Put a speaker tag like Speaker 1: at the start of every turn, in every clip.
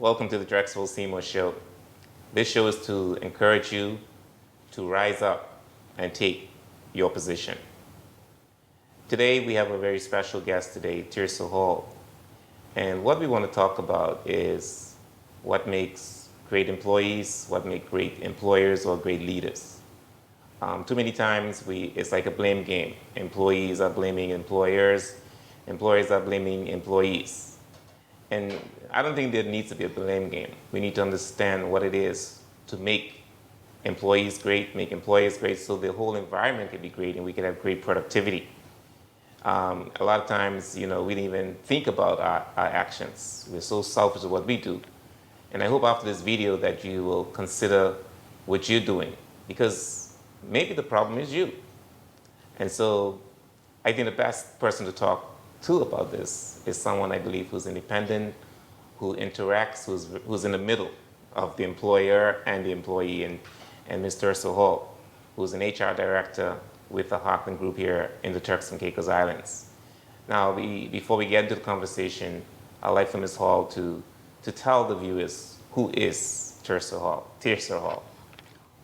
Speaker 1: Welcome to the Drexel Seymour Show. This show is to encourage you to rise up and take your position. Today we have a very special guest today, Tiersa Hall. And what we want to talk about is what makes great employees, what makes great employers or great leaders. Too many times it's like a blame game. Employees are blaming employers are blaming employees. And I don't think there needs to be a blame game. We need to understand what it is to make employees great, make employers great, so the whole environment can be great and we can have great productivity. A lot of times, we don't even think about our actions. We're so selfish of what we do. And I hope after this video that you will consider what you're doing, because maybe the problem is you. And so I think the best person to talk to about this is someone I believe who's independent, who interacts, who's in the middle of the employer and the employee, and Ms. Tiersa Hall, who's an HR director with the Hockland Group here in the Turks and Caicos Islands. Now, before we get into the conversation, I'd like for Ms. Hall to tell the viewers who is Tiersa Hall.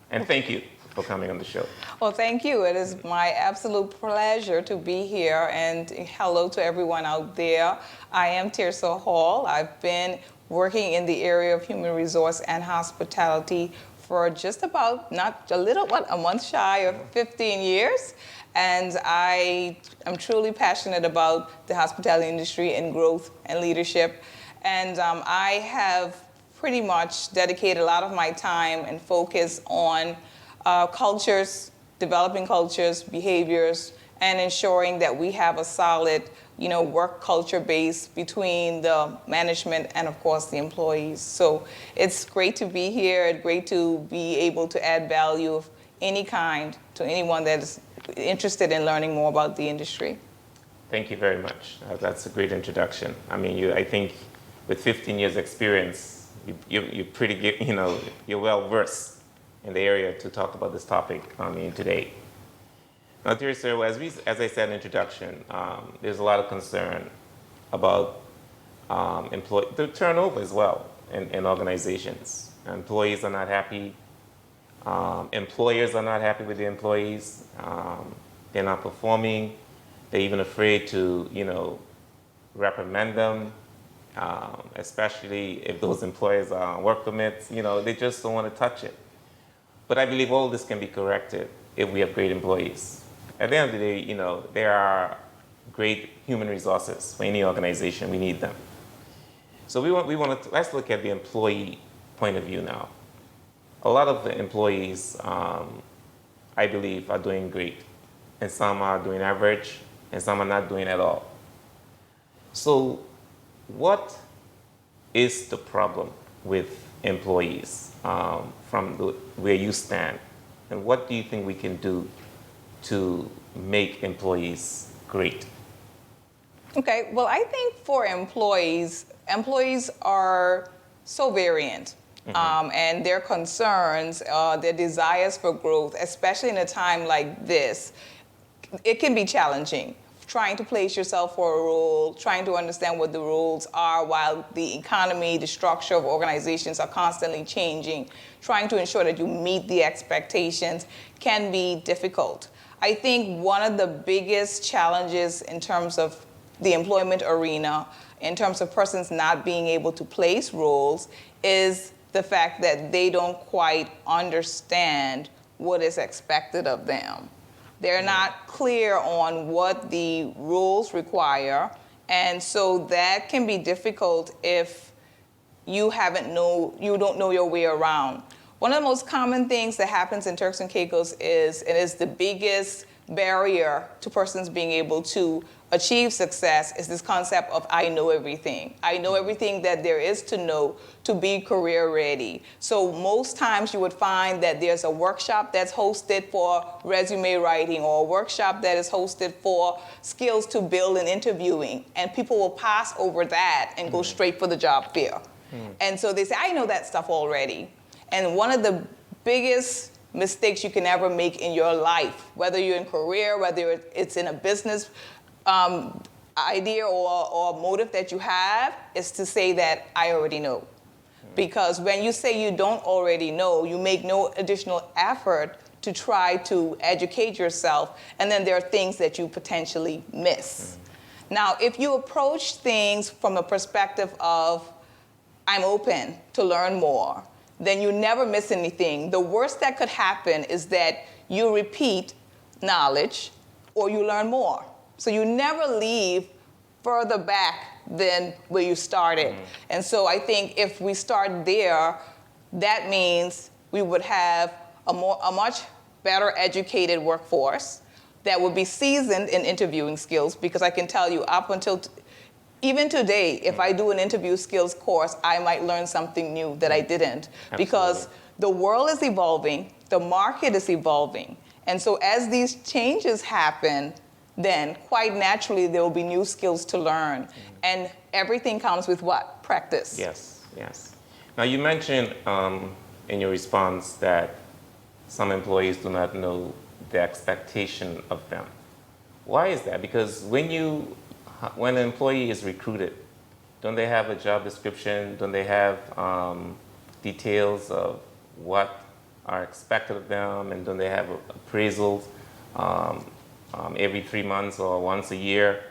Speaker 1: And thank you for coming on the show.
Speaker 2: Well, thank you. It is my absolute pleasure to be here, and hello to everyone out there. I am Tiersa Hall. I've been working in the area of human resource and hospitality for just about, a month shy of 15 years. And I am truly passionate about the hospitality industry and growth and leadership. And I have pretty much dedicated a lot of my time and focus on cultures, developing cultures, behaviors, and ensuring that we have a solid, work culture base between the management and, of course, the employees. So it's great to be here. It's great to be able to add value of any kind to anyone that is interested in learning more about the industry.
Speaker 1: Thank you very much. That's a great introduction. I mean, I think with 15 years experience, you're pretty, you're well versed in the area to talk about this topic today. Now, Tiersa, as I said in the introduction, there's a lot of concern about the turnover as well in organizations. Employees are not happy. Employers are not happy with the employees. They're not performing. They're even afraid to, reprimand them, especially if those employers are on work permits. They just don't want to touch it. But I believe all this can be corrected if we have great employees. At the end of the day, there are great human resources for any organization. We need them. So let's look at the employee point of view now. A lot of the employees, I believe, are doing great, and some are doing average, and some are not doing at all. So what is the problem with employees from where you stand, and what do you think we can do to make employees great?
Speaker 2: Okay, well, I think for employees are so variant. And their concerns, their desires for growth, especially in a time like this, it can be challenging. Trying to place yourself for a role, trying to understand what the rules are while the economy, the structure of organizations are constantly changing, trying to ensure that you meet the expectations can be difficult. I think one of the biggest challenges in terms of the employment arena, in terms of persons not being able to place roles, is the fact that they don't quite understand what is expected of them. They're not clear on what the rules require, and so that can be difficult if you don't know your way around. One of the most common things that happens in Turks and Caicos is the biggest barrier to persons being able to achieve success is this concept of I know everything. I know everything that there is to know to be career ready. So most times you would find that there's a workshop that's hosted for resume writing or a workshop that is hosted for skills to build and interviewing, and people will pass over that and go straight for the job fair. And so they say, I know that stuff already. And one of the biggest mistakes you can ever make in your life, whether you're in career, whether it's in a business idea or motive that you have, is to say that I already know. Because when you say you don't already know, you make no additional effort to try to educate yourself, and then there are things that you potentially miss. Now, if you approach things from a perspective of, I'm open to learn more, then you never miss anything. The worst that could happen is that you repeat knowledge or you learn more. So you never leave further back than where you started. And so I think if we start there, that means we would have a much better educated workforce that would be seasoned in interviewing skills, because I can tell you up until even today, if I do an interview skills course, I might learn something new that I didn't.
Speaker 1: Absolutely.
Speaker 2: Because the world is evolving, the market is evolving. And so as these changes happen, then quite naturally there will be new skills to learn. And everything comes with what? Practice.
Speaker 1: Yes, yes. Now you mentioned in your response that some employees do not know the expectation of them. Why is that? Because when an employee is recruited, don't they have a job description? Don't they have details of what are expected of them? And don't they have appraisals every 3 months or once a year?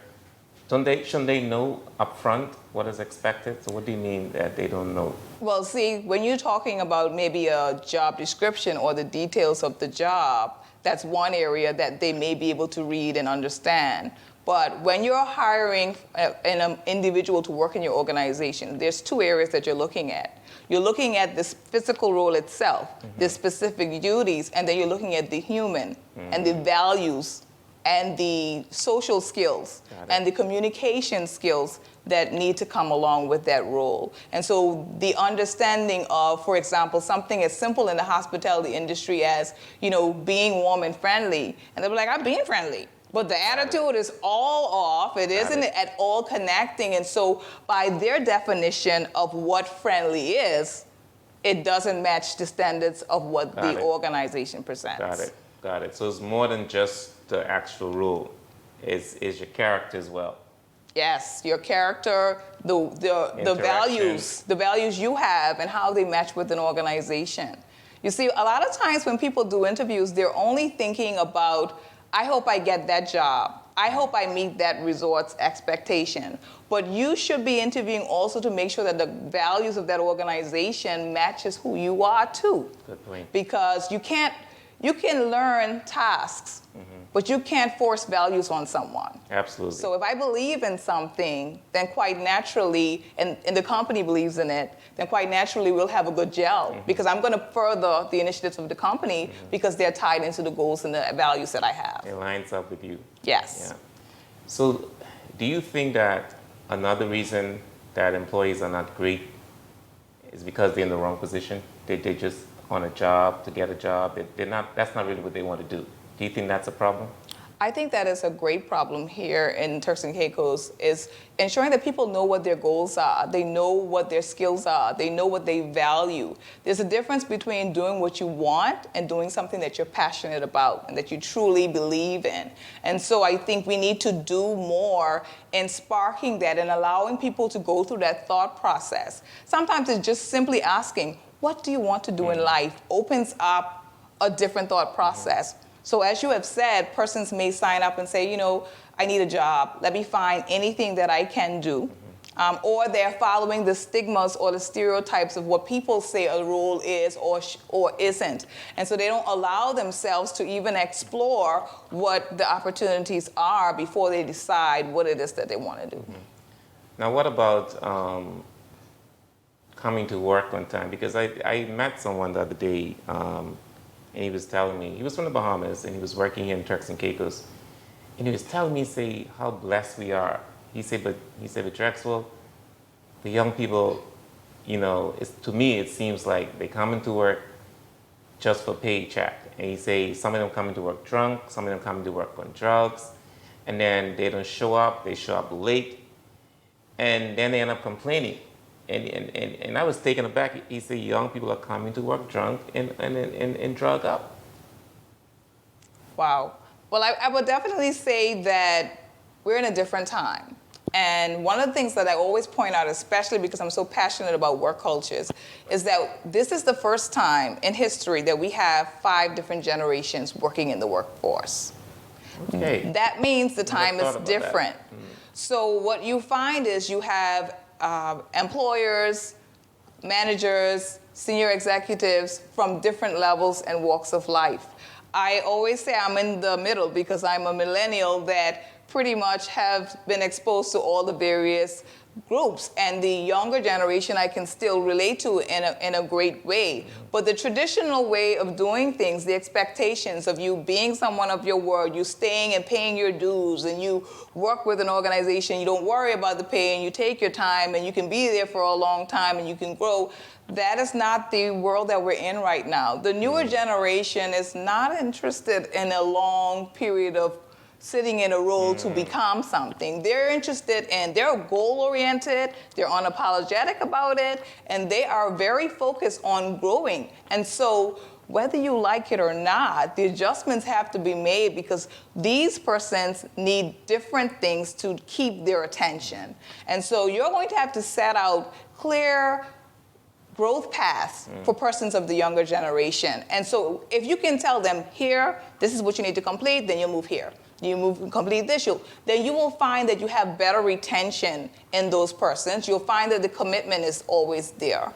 Speaker 1: Shouldn't they know upfront what is expected? So what do you mean that they don't know?
Speaker 2: Well, see, when you're talking about maybe a job description or the details of the job, that's one area that they may be able to read and understand. But when you're hiring an individual to work in your organization, there's two areas that you're looking at. You're looking at this physical role itself, the specific duties, and then you're looking at the human and the values and the social skills and the communication skills that need to come along with that role. And so the understanding of, for example, something as simple in the hospitality industry as, being warm and friendly. And they'll be like, I'm being friendly. But the attitude is all off. It isn't at all connecting. And so by their definition of what friendly is, it doesn't match the standards of what the organization presents.
Speaker 1: Got it. So it's more than just the actual rule. It's your character as well.
Speaker 2: Yes, your character, the values you have and how they match with an organization. You see, a lot of times when people do interviews, they're only thinking about, I hope I get that job. I hope I meet that resort's expectation. But you should be interviewing also to make sure that the values of that organization matches who you are too.
Speaker 1: Good point.
Speaker 2: Because you can learn tasks, but you can't force values on someone.
Speaker 1: Absolutely.
Speaker 2: So if I believe in something, then quite naturally, and the company believes in it, then quite naturally we'll have a good gel, because I'm going to further the initiatives of the company because they're tied into the goals and the values that I have.
Speaker 1: It lines up with you.
Speaker 2: Yes.
Speaker 1: Yeah. So do you think that another reason that employees are not great is because they're in the wrong position? They just on a job to get a job. That's not really what they want to do. Do you think that's a problem?
Speaker 2: I think that is a great problem here in Turks and Caicos, is ensuring that people know what their goals are. They know what their skills are. They know what they value. There's a difference between doing what you want and doing something that you're passionate about and that you truly believe in. And so I think we need to do more in sparking that and allowing people to go through that thought process. Sometimes it's just simply asking, what do you want to do in life? Opens up a different thought process. So as you have said, persons may sign up and say, I need a job. Let me find anything that I can do. Or they're following the stigmas or the stereotypes of what people say a role is or isn't. And so they don't allow themselves to even explore what the opportunities are before they decide what it is that they want to do.
Speaker 1: Now, what about coming to work on time? Because I met someone the other day, and he was telling me, he was from the Bahamas, and he was working here in Turks and Caicos. And he was telling me, say, how blessed we are. He said, but Drexel, the young people, to me, it seems like they come into work just for paycheck. And he say, some of them come into work drunk, some of them come into work on drugs, and then they don't show up, they show up late, and then they end up complaining. And I was taken aback. He said, young people are coming to work drunk and drug up.
Speaker 2: Wow. Well, I would definitely say that we're in a different time. And one of the things that I always point out, especially because I'm so passionate about work cultures, is that this is the first time in history that we have 5 different generations working in the workforce.
Speaker 1: Okay.
Speaker 2: That means the time is different.
Speaker 1: Mm.
Speaker 2: So what you find is you have employers, managers, senior executives from different levels and walks of life. I always say I'm in the middle because I'm a millennial that pretty much have been exposed to all the various groups, and the younger generation I can still relate to in a great way. But the traditional way of doing things, the expectations of you being someone of your word, you staying and paying your dues, and you work with an organization, you don't worry about the pay, and you take your time, and you can be there for a long time, and you can grow. That is not the world that we're in right now. The newer generation is not interested in a long period of sitting in a role to become something. They're interested in, they're goal-oriented, they're unapologetic about it, and they are very focused on growing. And so whether you like it or not, the adjustments have to be made because these persons need different things to keep their attention. And so you're going to have to set out clear growth paths for persons of the younger generation. And so if you can tell them, here, this is what you need to complete, then you'll move here. You move and complete this, then you will find that you have better retention in those persons. You'll find that the commitment is always there.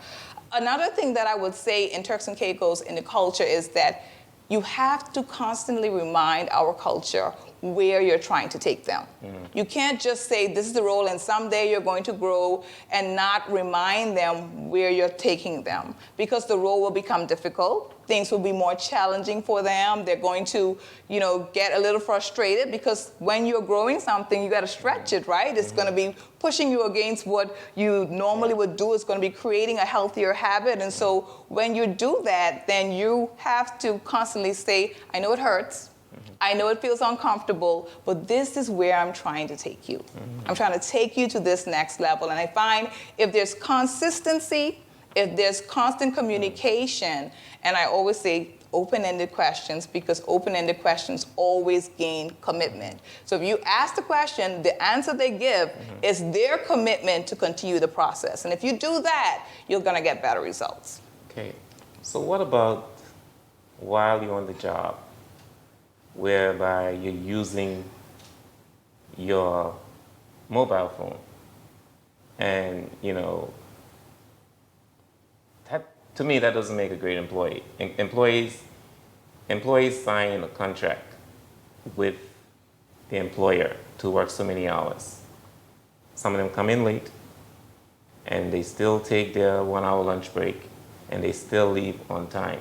Speaker 2: Another thing that I would say in Turks and Caicos in the culture is that you have to constantly remind our culture where you're trying to take them. You can't just say this is the role and someday you're going to grow and not remind them where you're taking them, because the role will become difficult. Things will be more challenging for them. They're going to, get a little frustrated because when you're growing something, you got to stretch it, right? It's going to be pushing you against what you normally would do. It's going to be creating a healthier habit. And so when you do that, then you have to constantly say, I know it hurts. I know it feels uncomfortable, but this is where I'm trying to take you. I'm trying to take you to this next level. And I find if there's consistency, if there's constant communication, and I always say open-ended questions, because open-ended questions always gain commitment. So if you ask the question, the answer they give is their commitment to continue the process. And if you do that, you're going to get better results.
Speaker 1: Okay. So what about while you're on the job, whereby you're using your mobile phone, and that, to me, that doesn't make a great employee. Employees sign a contract with the employer to work so many hours. Some of them come in late, and they still take their 1-hour lunch break, and they still leave on time.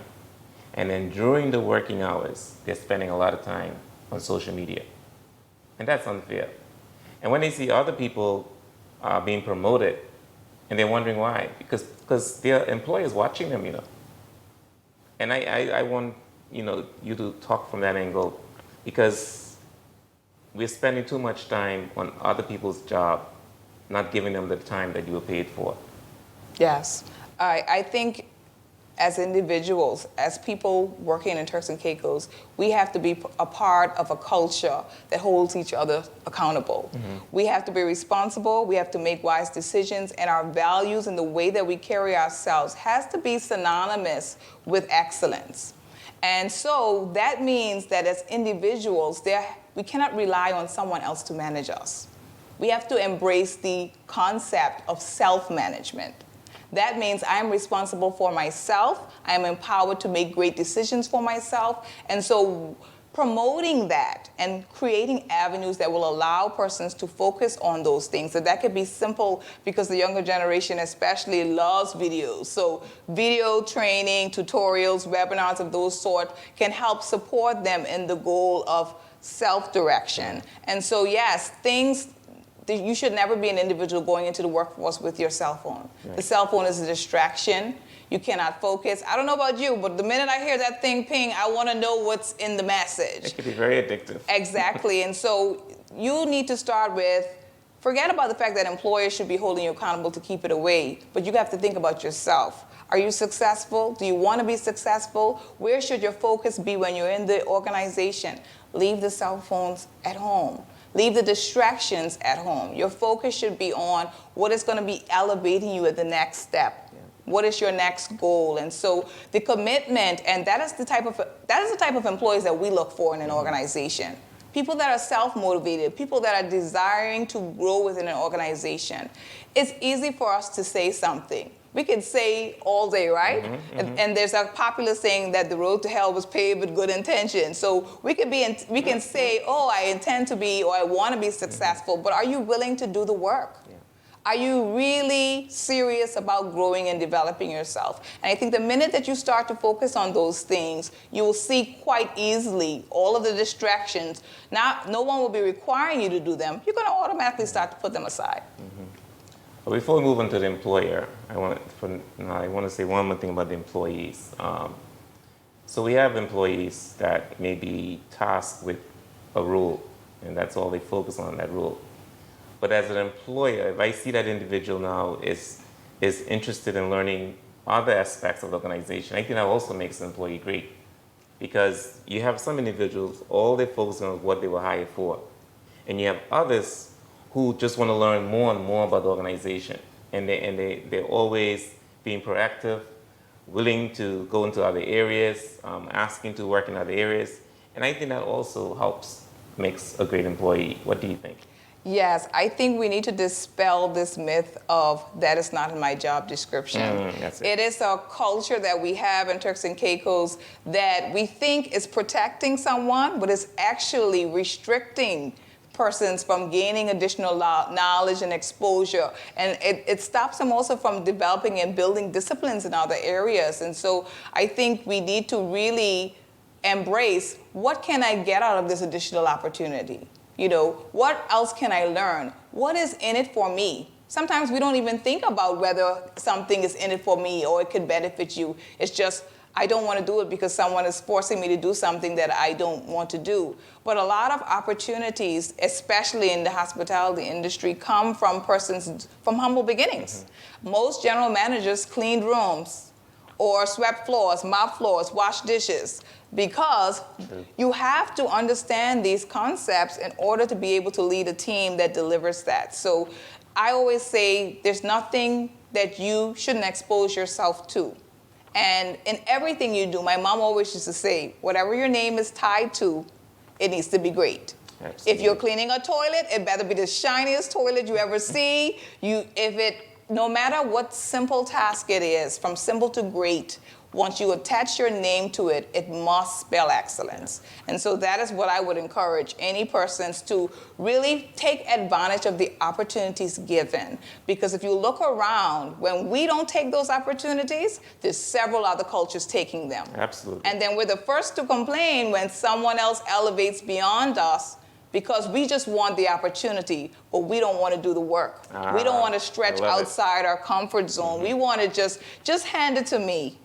Speaker 1: And then during the working hours, they're spending a lot of time on social media. And that's unfair. And when they see other people being promoted, and they're wondering why, because their employer's watching them, And I want, you to talk from that angle, because we're spending too much time on other people's job, not giving them the time that you were paid for.
Speaker 2: Yes. I think as individuals, as people working in Turks and Caicos, we have to be a part of a culture that holds each other accountable. We have to be responsible, we have to make wise decisions, and our values and the way that we carry ourselves has to be synonymous with excellence. And so that means that as individuals, we cannot rely on someone else to manage us. We have to embrace the concept of self-management. That means I'm responsible for myself. I am empowered to make great decisions for myself. And so promoting that and creating avenues that will allow persons to focus on those things. And that could be simple, because the younger generation especially loves videos. So video training, tutorials, webinars of those sort can help support them in the goal of self-direction. And so yes, you should never be an individual going into the workforce with your cell phone. Right. The cell phone is a distraction. You cannot focus. I don't know about you, but the minute I hear that thing ping, I want to know what's in the message.
Speaker 1: It can be very addictive.
Speaker 2: Exactly. And so you need to start with, forget about the fact that employers should be holding you accountable to keep it away, but you have to think about yourself. Are you successful? Do you want to be successful? Where should your focus be when you're in the organization? Leave the cell phones at home. Leave the distractions at home. Your focus should be on what is going to be elevating you at the next step. What is your next goal? And so the commitment, and that is the type of employees that we look for in an organization. People that are self-motivated, people that are desiring to grow within an organization. It's easy for us to say something. We can say all day, right? And there's a popular saying that the road to hell was paved with good intentions. So we can say, oh, I intend to be, or I want to be successful, but are you willing to do the work? Are you really serious about growing and developing yourself? And I think the minute that you start to focus on those things, you will see quite easily all of the distractions. Now, no one will be requiring you to do them. You're going to automatically start to put them aside.
Speaker 1: Well, before we move on to the employer, I want to say one more thing about the employees. So we have employees that may be tasked with a role, and that's all they focus on, that role. But as an employer, if I see that individual now is interested in learning other aspects of the organization, I think that also makes the employee great. Because you have some individuals, all they focus on is what they were hired for. And you have others who just want to learn more and more about the organization. And they're always being proactive, willing to go into other areas, asking to work in other areas. And I think that also makes a great employee. What do you think?
Speaker 2: Yes, I think we need to dispel this myth of that is not in my job description. It is a culture that we have in Turks and Caicos that we think is protecting someone, but is actually restricting persons from gaining additional knowledge and exposure. And it stops them also from developing and building disciplines in other areas. And so I think we need to really embrace, what can I get out of this additional opportunity? You know, what else can I learn? What is in it for me? Sometimes we don't even think about whether something is in it for me or it could benefit you. It's just, I don't want to do it because someone is forcing me to do something that I don't want to do. But a lot of opportunities, especially in the hospitality industry, come from persons from humble beginnings. Most general managers cleaned rooms or swept floors, mopped floors, washed dishes, because you have to understand these concepts in order to be able to lead a team that delivers that. So I always say there's nothing that you shouldn't expose yourself to. And in everything you do, my mom always used to say, whatever your name is tied to, it needs to be great. Absolutely. If you're cleaning a toilet, it better be the shiniest toilet you ever see. No matter what simple task it is, from simple to great, once you attach your name to it, it must spell excellence. And so that is what I would encourage any persons to really take advantage of the opportunities given. Because if you look around, when we don't take those opportunities, there's several other cultures taking them.
Speaker 1: Absolutely.
Speaker 2: And then we're the first to complain when someone else elevates beyond us, because we just want the opportunity, but we don't want to do the work. We don't want to stretch outside our comfort zone. We want to just hand it to me.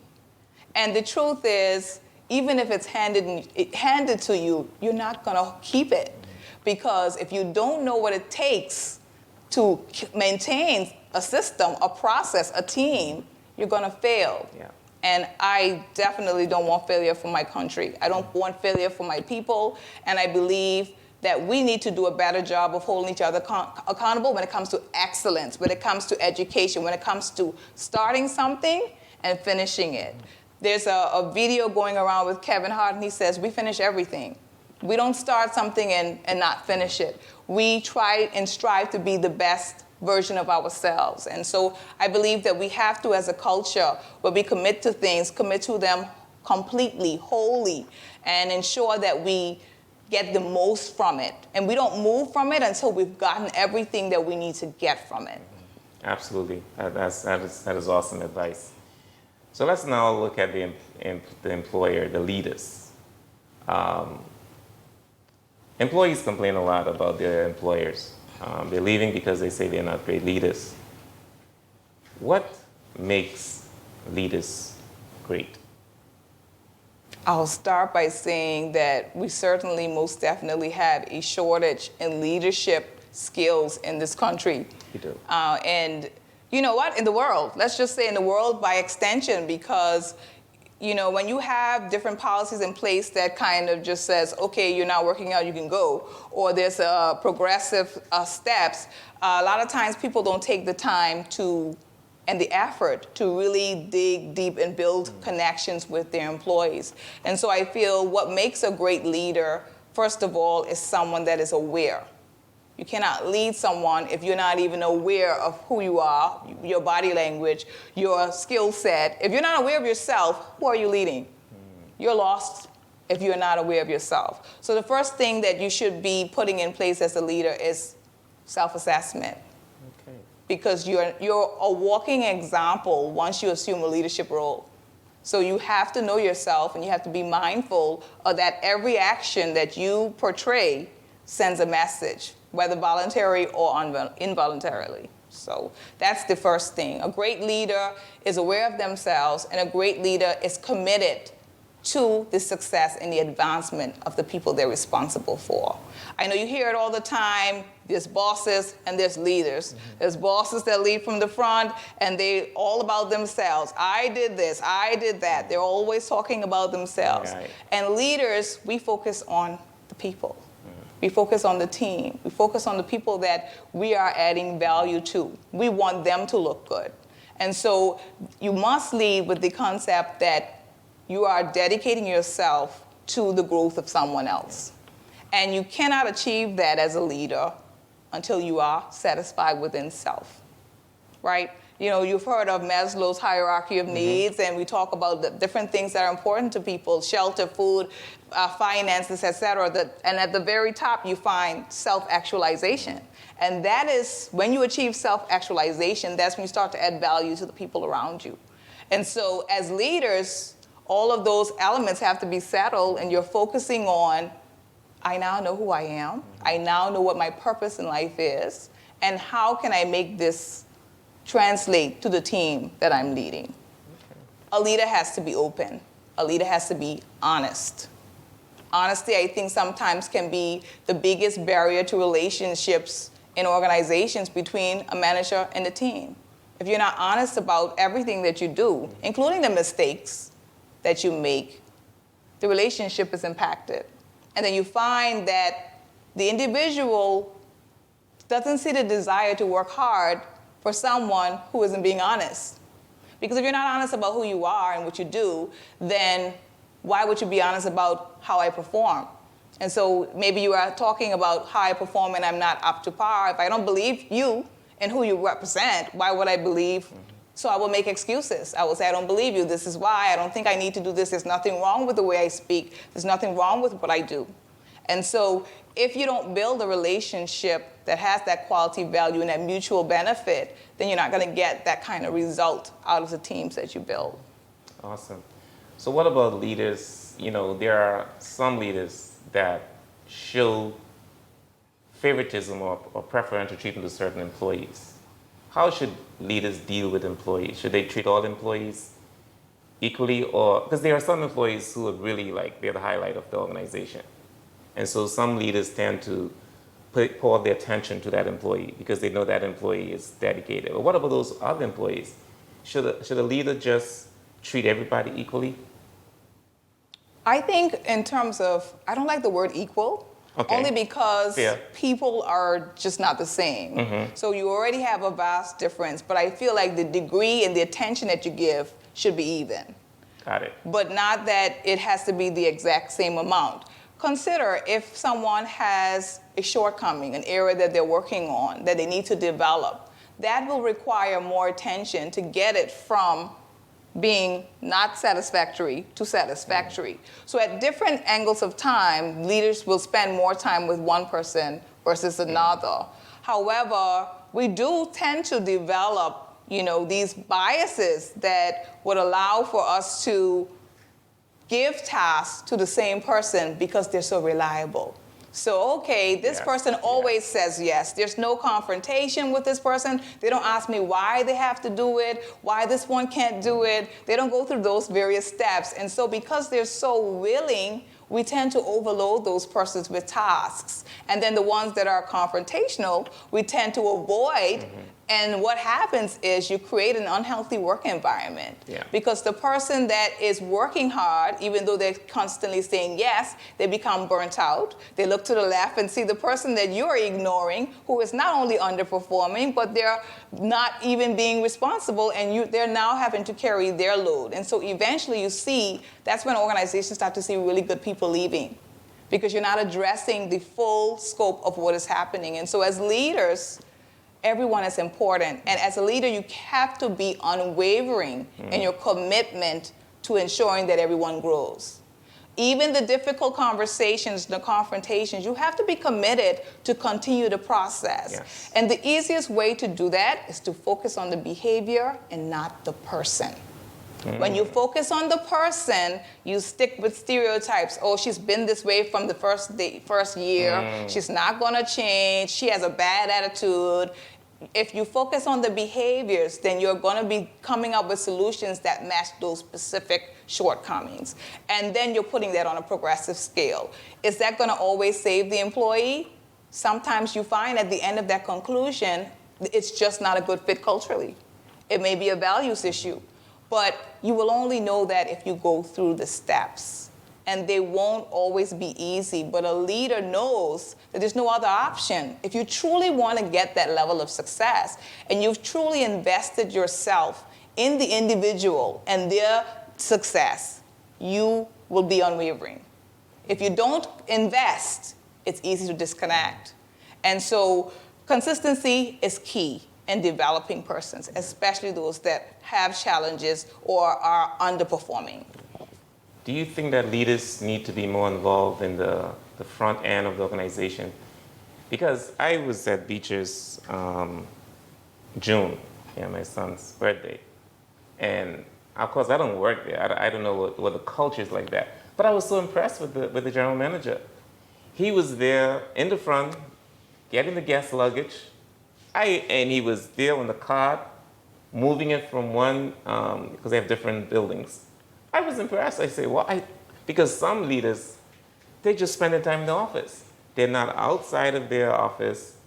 Speaker 2: And the truth is, even if it's handed to you, you're not going to keep it. Because if you don't know what it takes to maintain a system, a process, a team, you're going to fail. Yeah. And I definitely don't want failure for my country. I don't want failure for my people. And I believe that we need to do a better job of holding each other accountable when it comes to excellence, when it comes to education, when it comes to starting something and finishing it. There's a video going around with Kevin Hart, and he says, we finish everything. We don't start something and not finish it. We try and strive to be the best version of ourselves. And so I believe that we have to, as a culture, where we commit to things, commit to them completely, wholly, and ensure that we get the most from it. And we don't move from it until we've gotten everything that we need to get from it.
Speaker 1: Absolutely. That is awesome advice. So let's now look at the employer, the leaders. Employees complain a lot about their employers. They're leaving because they say they're not great leaders. What makes leaders great?
Speaker 2: I'll start by saying that we certainly most definitely have a shortage in leadership skills in this country.
Speaker 1: We do.
Speaker 2: And you know what? In the world, let's just say in the world by extension, because when you have different policies in place that kind of just says, okay, you're not working out, you can go, or there's progressive steps, a lot of times people don't take the time and the effort to really dig deep and build connections with their employees. And so I feel what makes a great leader, first of all, is someone that is aware. You cannot lead someone if you're not even aware of who you are, your body language, your skill set. If you're not aware of yourself, who are you leading? You're lost if you're not aware of yourself. So the first thing that you should be putting in place as a leader is self-assessment.
Speaker 1: Okay.
Speaker 2: Because you're a walking example once you assume a leadership role. So you have to know yourself, and you have to be mindful of that every action that you portray sends a message, whether voluntary or involuntarily. So that's the first thing. A great leader is aware of themselves, and a great leader is committed to the success and the advancement of the people they're responsible for. I know you hear it all the time. There's bosses and there's leaders. There's bosses that lead from the front, and they're all about themselves. I did this, I did that. They're always talking about themselves.
Speaker 1: Right.
Speaker 2: And leaders, we focus on the people. We focus on the team. We focus on the people that we are adding value to. We want them to look good. And so you must lead with the concept that you are dedicating yourself to the growth of someone else. And you cannot achieve that as a leader until you are satisfied within self, right? You've heard of Maslow's hierarchy of needs, and we talk about the different things that are important to people: shelter, food, finances, etc. And at the very top, you find self-actualization. And that is, when you achieve self-actualization, that's when you start to add value to the people around you. And so as leaders, all of those elements have to be settled, and you're focusing on, I now know who I am. I now know what my purpose in life is, and how can I make this translate to the team that I'm leading. Okay. A leader has to be open. A leader has to be honest. Honesty, I think, sometimes can be the biggest barrier to relationships in organizations between a manager and the team. If you're not honest about everything that you do, including the mistakes that you make, the relationship is impacted. And then you find that the individual doesn't see the desire to work hard for someone who isn't being honest. Because if you're not honest about who you are and what you do, then why would you be honest about how I perform? And so maybe you are talking about how I perform and I'm not up to par. If I don't believe you and who you represent, why would I believe? So I will make excuses. I will say, I don't believe you. This is why. I don't think I need to do this. There's nothing wrong with the way I speak. There's nothing wrong with what I do. And so if you don't build a relationship that has that quality value and that mutual benefit, then you're not going to get that kind of result out of the teams that you build.
Speaker 1: Awesome. So what about leaders? There are some leaders that show favoritism or preferential treatment to certain employees. How should leaders deal with employees? Should they treat all employees equally? Or because there are some employees who are really they're the highlight of the organization. And so some leaders tend to pour their attention to that employee because they know that employee is dedicated. But what about those other employees? Should a leader just treat everybody equally?
Speaker 2: I think in terms of, I don't like the word equal, okay, only because people are just not the same. Mm-hmm. So you already have a vast difference, but I feel like the degree and the attention that you give should be even.
Speaker 1: Got it.
Speaker 2: But not that it has to be the exact same amount. Consider if someone has a shortcoming, an area that they're working on, that they need to develop. That will require more attention to get it from being not satisfactory to satisfactory. So at different angles of time, leaders will spend more time with one person versus another. However, we do tend to develop, these biases that would allow for us to give tasks to the same person because they're so reliable. So, okay, this person always says yes. There's no confrontation with this person. They don't ask me why they have to do it, why this one can't do it. They don't go through those various steps. And so because they're so willing, we tend to overload those persons with tasks. And then the ones that are confrontational, we tend to avoid And what happens is you create an unhealthy work environment.
Speaker 1: Yeah.
Speaker 2: Because the person that is working hard, even though they're constantly saying yes, they become burnt out. They look to the left and see the person that you're ignoring, who is not only underperforming, but they're not even being responsible, and they're now having to carry their load. And so eventually you see, that's when organizations start to see really good people leaving, because you're not addressing the full scope of what is happening. And so as leaders, everyone is important. And as a leader, you have to be unwavering in your commitment to ensuring that everyone grows. Even the difficult conversations, the confrontations, you have to be committed to continue the process.
Speaker 1: Yes.
Speaker 2: And the easiest way to do that is to focus on the behavior and not the person. When you focus on the person, you stick with stereotypes. Oh, she's been this way from the first year. She's not going to change. She has a bad attitude. If you focus on the behaviors, then you're going to be coming up with solutions that match those specific shortcomings. And then you're putting that on a progressive scale. Is that going to always save the employee? Sometimes you find at the end of that conclusion, it's just not a good fit culturally. It may be a values issue. But you will only know that if you go through the steps. And they won't always be easy, but a leader knows that there's no other option. If you truly want to get that level of success, and you've truly invested yourself in the individual and their success, you will be unwavering. If you don't invest, it's easy to disconnect. And so consistency is key in developing persons, especially those that have challenges or are underperforming.
Speaker 1: Do you think that leaders need to be more involved in the front end of the organization? Because I was at Beecher's June, my son's birthday. And of course, I don't work there. I don't know what the culture is like that. But I was so impressed with the general manager. He was there in the front, getting the guest luggage. And he was there on the cart, moving it from one, because they have different buildings. I was impressed. I say, well, because some leaders, they just spend their time in the office. They're not outside of their office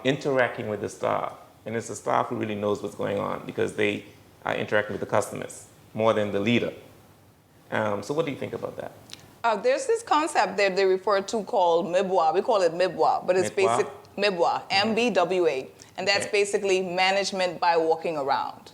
Speaker 1: interacting with the staff. And it's the staff who really knows what's going on, because they are interacting with the customers more than the leader. So what do you think about that?
Speaker 2: There's this concept that they refer to called MIBWA. We call it MIBWA, but it's basic MIBWA, MBWA. And that's basically management by walking around.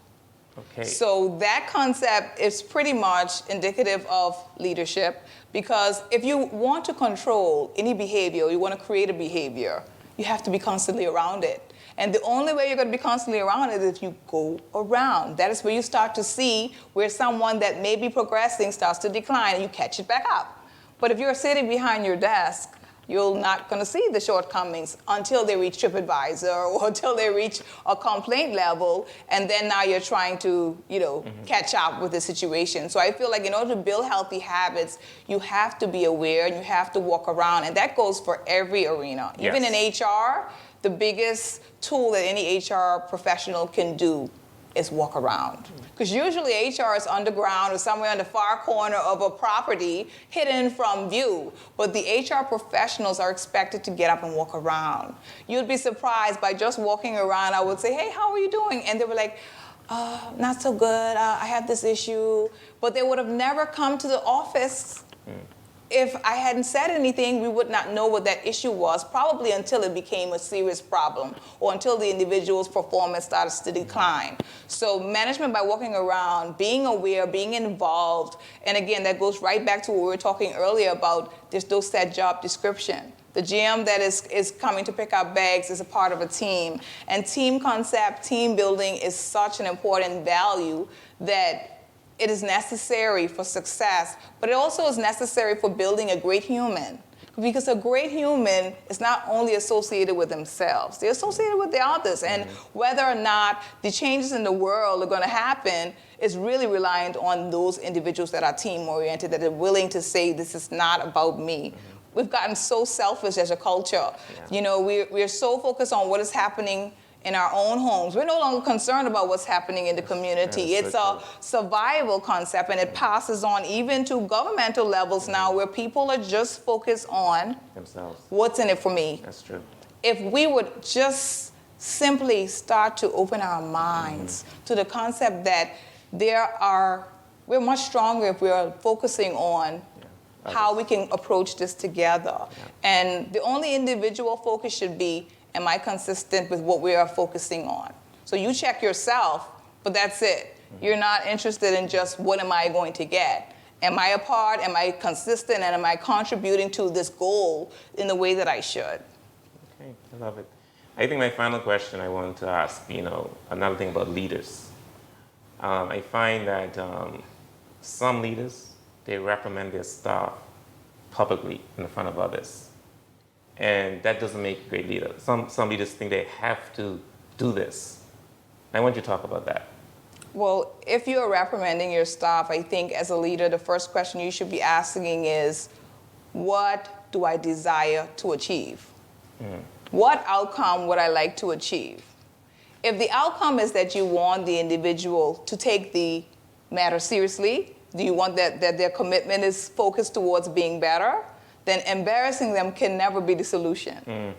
Speaker 1: Okay.
Speaker 2: So that concept is pretty much indicative of leadership, because if you want to control any behavior, you want to create a behavior, you have to be constantly around it. And the only way you're going to be constantly around it is if you go around. That is where you start to see where someone that may be progressing starts to decline, and you catch it back up. But if you're sitting behind your desk, you're not going to see the shortcomings until they reach TripAdvisor or until they reach a complaint level, and then now you're trying to, catch up with the situation. So I feel like in order to build healthy habits, you have to be aware and you have to walk around, and that goes for every arena.
Speaker 1: Yes.
Speaker 2: Even in HR, the biggest tool that any HR professional can do is walk around. Because usually HR is underground or somewhere in the far corner of a property, hidden from view. But the HR professionals are expected to get up and walk around. You'd be surprised by just walking around. I would say, hey, how are you doing? And they were like, not so good. I have this issue. But they would have never come to the office. If I hadn't said anything, we would not know what that issue was, probably until it became a serious problem or until the individual's performance starts to decline. So management by walking around, being aware, being involved, and again, that goes right back to what we were talking earlier about there's no set job description. The GM that is coming to pick up bags is a part of a team. And team concept, team building is such an important value that it is necessary for success, but it also is necessary for building a great human. Because a great human is not only associated with themselves, they're associated with the others. And whether or not the changes in the world are going to happen is really reliant on those individuals that are team-oriented, that are willing to say, this is not about me. We've gotten so selfish as a culture.
Speaker 1: Yeah.
Speaker 2: We're so focused on what is happening in our own homes. We're no longer concerned about what's happening in the community. It's a survival concept, and it passes on even to governmental levels now, where people are just focused on
Speaker 1: themselves.
Speaker 2: What's in it for me.
Speaker 1: That's true.
Speaker 2: If we would just simply start to open our minds to the concept that we're much stronger if we're focusing on how we can approach this together. And the only individual focus should be, am I consistent with what we are focusing on? So you check yourself, but that's it. You're not interested in just what am I going to get? Am I a part? Am I consistent? And am I contributing to this goal in the way that I should?
Speaker 1: Okay, I love it. I think my final question I wanted to ask, another thing about leaders. I find that some leaders, they reprimand their staff publicly in front of others. And that doesn't make a great leader. Some leaders think they have to do this. I want you to talk about that.
Speaker 2: Well, if you're reprimanding your staff, I think as a leader, the first question you should be asking is, what do I desire to achieve? What outcome would I like to achieve? If the outcome is that you want the individual to take the matter seriously, do you want that their commitment is focused towards being better? Then embarrassing them can never be the solution.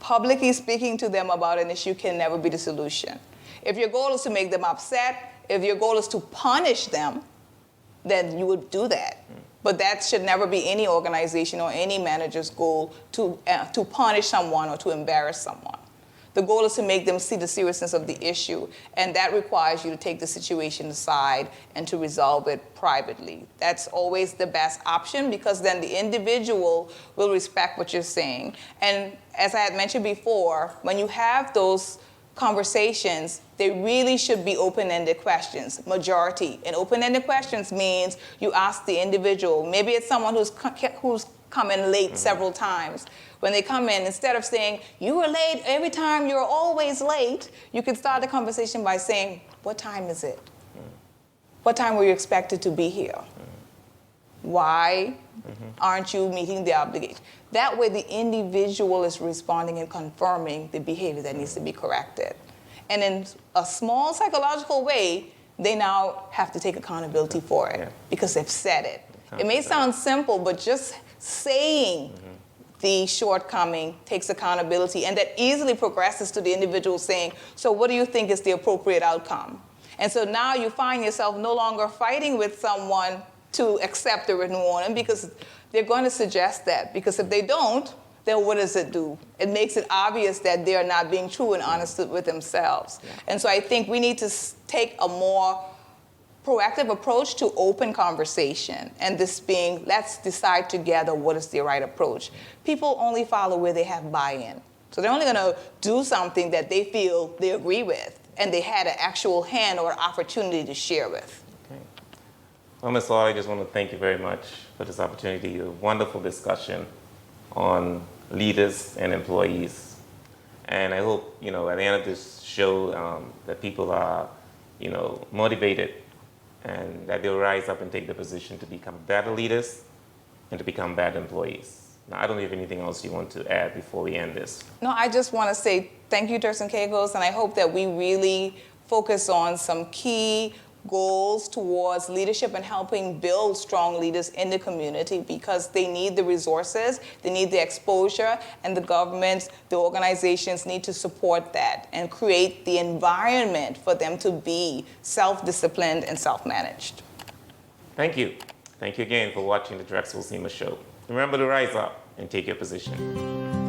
Speaker 2: Publicly speaking to them about an issue can never be the solution. If your goal is to make them upset, if your goal is to punish them, then you would do that. But that should never be any organization or any manager's goal to punish someone or to embarrass someone. The goal is to make them see the seriousness of the issue, and that requires you to take the situation aside and to resolve it privately. That's always the best option, because then the individual will respect what you're saying. And as I had mentioned before, when you have those conversations, they really should be open-ended questions, majority. And open-ended questions means you ask the individual, maybe it's someone who's come in late several times. When they come in, instead of saying, you were late every time, you're always late, you can start the conversation by saying, what time is it? What time were you expected to be here? Why aren't you meeting the obligation? That way the individual is responding and confirming the behavior that needs to be corrected. And in a small psychological way, they now have to take accountability for it because they've said it. It may sound simple, but just saying the shortcoming takes accountability, and that easily progresses to the individual saying, so what do you think is the appropriate outcome? And so now you find yourself no longer fighting with someone to accept the written warning, because they're going to suggest that. Because if they don't, then what does it do? It makes it obvious that they are not being true and honest with themselves. And so I think we need to take a more proactive approach to open conversation, and this being, let's decide together what is the right approach. People only follow where they have buy-in. So they're only going to do something that they feel they agree with and they had an actual hand or opportunity to share with.
Speaker 1: Okay. Well, Ms. Law, I just want to thank you very much for this opportunity, a wonderful discussion on leaders and employees. And I hope, at the end of this show, that people are, motivated, and that they'll rise up and take the position to become better leaders and to become better employees. Now, I don't have anything else you want to add before we end this.
Speaker 2: No, I just want to say thank you, Tiersa Hall, and I hope that we really focus on some key goals towards leadership and helping build strong leaders in the community, because they need the resources, they need the exposure, and the governments, the organizations need to support that and create the environment for them to be self-disciplined and self-managed.
Speaker 1: Thank you. Thank you again for watching the Drexel Seamer Show. Remember to rise up and take your position.